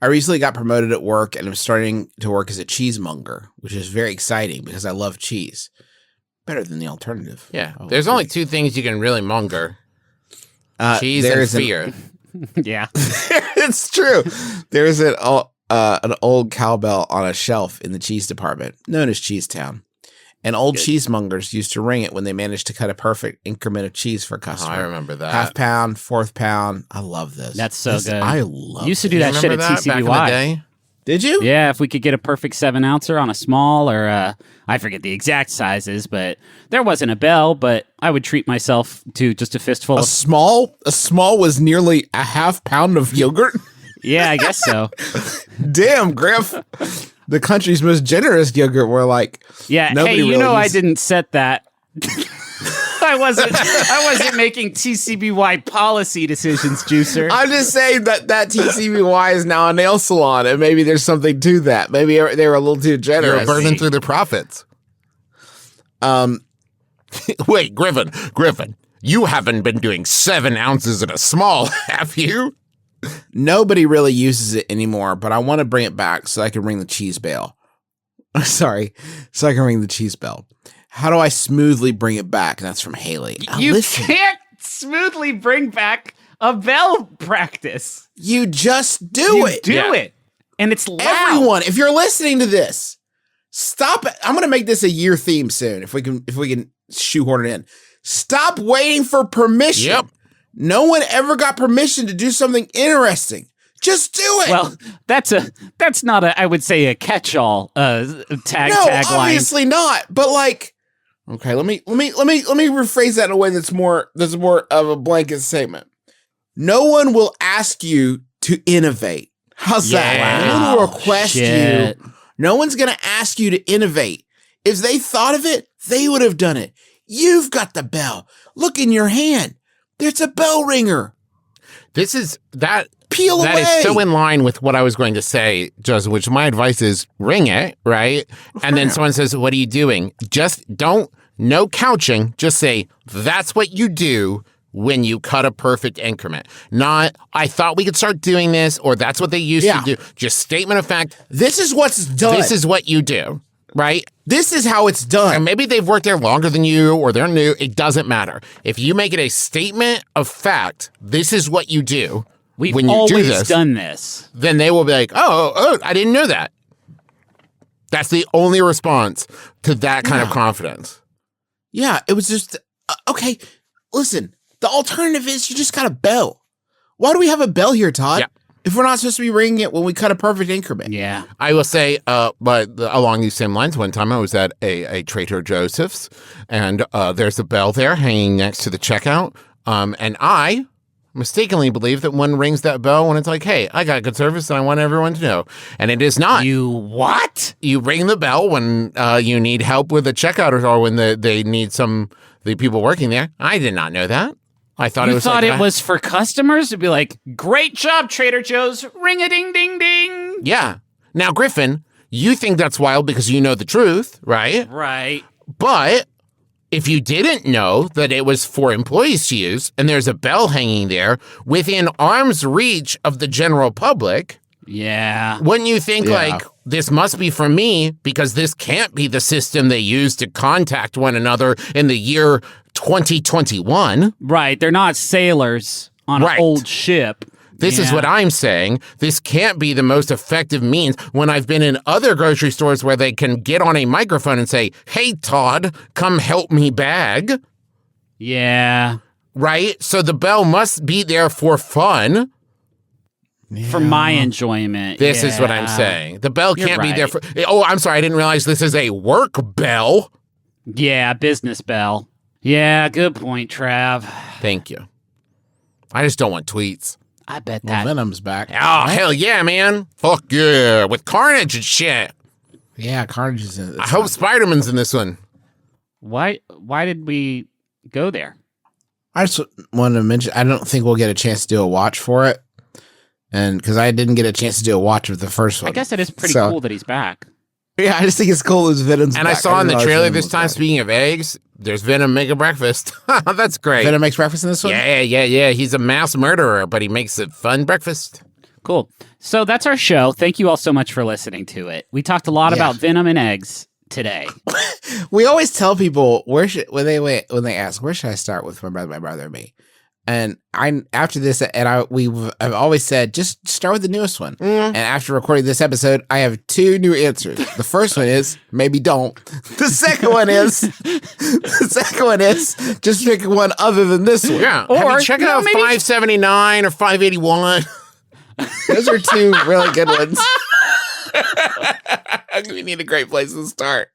I recently got promoted at work and I'm starting to work as a cheesemonger, which is very exciting because I love cheese. Better than the alternative. Yeah. There's only two things you can really monger. Cheese and fear. Yeah. It's true. There's an old cowbell on a shelf in the cheese department, known as Cheesetown. And old cheesemongers used to ring it when they managed to cut a perfect increment of cheese for a customer. I remember that. Half pound, fourth pound. I love this. That's so good. I love Used to it. do that shit at Back in the TCBY. day? Did you? Yeah, if we could get a perfect 7-ouncer on a small or I forget the exact sizes, but there wasn't a bell, but I would treat myself to just a fistful A of... small was nearly a half pound of yogurt? Yeah, I guess so. Damn, Griff. The country's most generous yogurt were like... Yeah, nobody hey, you really know I used- didn't set that. I wasn't making TCBY policy decisions, Juicer. I'm just saying that TCBY is now a nail salon, and maybe there's something to that. Maybe they were a little too generous. You're burning through the profits. Wait, Griffin, you haven't been doing 7 ounces in a small, have you? Nobody really uses it anymore, but I want to bring it back so I can ring the cheese bell. Sorry, so I can ring the cheese bell. How do I smoothly bring it back? And that's from Haley. You can't smoothly bring back a bell practice. You just do it. Do it. And it's loud. Everyone, if you're listening to this, stop it. I'm going to make this a year theme soon if we can shoehorn it in. Stop waiting for permission. Yep. No one ever got permission to do something interesting. Just do it. Well, that's not I would say a catch-all tagline. Obviously not. But like, okay, let me rephrase that in a way that's more of a blanket statement. No one will ask you to innovate. How's that? No one will request you. No one's going to ask you to innovate. If they thought of it, they would have done it. You've got the bell. Look in your hand. There's a bell ringer. This is that. Peel that away. is so in line with what I was going to say, Joseph, which my advice is ring it, right? And then someone says, what are you doing? Just no couching. Just say, that's what you do when you cut a perfect increment. Not, I thought we could start doing this, or that's what they used to do. Just statement of fact. This is what's done. This is what you do, right? This is how it's done. And maybe they've worked there longer than you, or they're new. It doesn't matter. If you make it a statement of fact, this is what you do. We've when you always done this. Then they will be like, oh, I didn't know that. That's the only response to that kind of confidence. Yeah, it was just, okay, listen, the alternative is you just got a bell. Why do we have a bell here, Todd? Yeah. If we're not supposed to be ringing it when we cut a perfect increment. Yeah. I will say, but along these same lines, one time I was at a Trader Joseph's, and there's a bell there hanging next to the checkout, and I mistakenly believe that one rings that bell when it's like, hey, I got good service and I want everyone to know. And it is not. You what? You ring the bell when you need help with a checkout or when they need the people working there. I did not know that. I thought it was for customers to be like, great job, Trader Joe's. Ring a ding ding ding. Yeah. Now, Griffin, you think that's wild because you know the truth, right? Right. But if you didn't know that it was for employees to use and there's a bell hanging there within arm's reach of the general public, yeah, wouldn't you think like this must be for me because this can't be the system they use to contact one another in the year 2021? Right. They're not sailors on an old ship. This is what I'm saying. This can't be the most effective means when I've been in other grocery stores where they can get on a microphone and say, hey, Todd, come help me bag. Yeah. Right? So the bell must be there for fun. For my enjoyment. This is what I'm saying. The bell can't be there for... Oh, I'm sorry. I didn't realize this is a work bell. Yeah, business bell. Yeah, good point, Trav. Thank you. I just don't want tweets. I bet that. Venom's back. Oh, hell yeah, man. Fuck yeah. With Carnage and shit. Yeah, Carnage is in it. I hope Spider-Man's in this one. Why did we go there? I just wanted to mention, I don't think we'll get a chance to do a watch for it. And because I didn't get a chance to do a watch of the first one. I guess it is pretty cool that he's back. Yeah, I just think it's cool as Venom's and back. I saw in the trailer this time, speaking of eggs, there's Venom making breakfast. That's great. Venom makes breakfast in this one? Yeah. He's a mass murderer, but he makes a fun breakfast. Cool. So that's our show. Thank you all so much for listening to it. We talked a lot about venom and eggs today. We always tell people when they ask where should I start with my brother, and me, and after this, and I've always said just start with the newest one. And after recording this episode, I have 2 new answers. The first one is maybe don't. The second one is just pick one other than this one. Yeah, or check out 579 or 581. Those are 2 really good ones. We need a great place to start.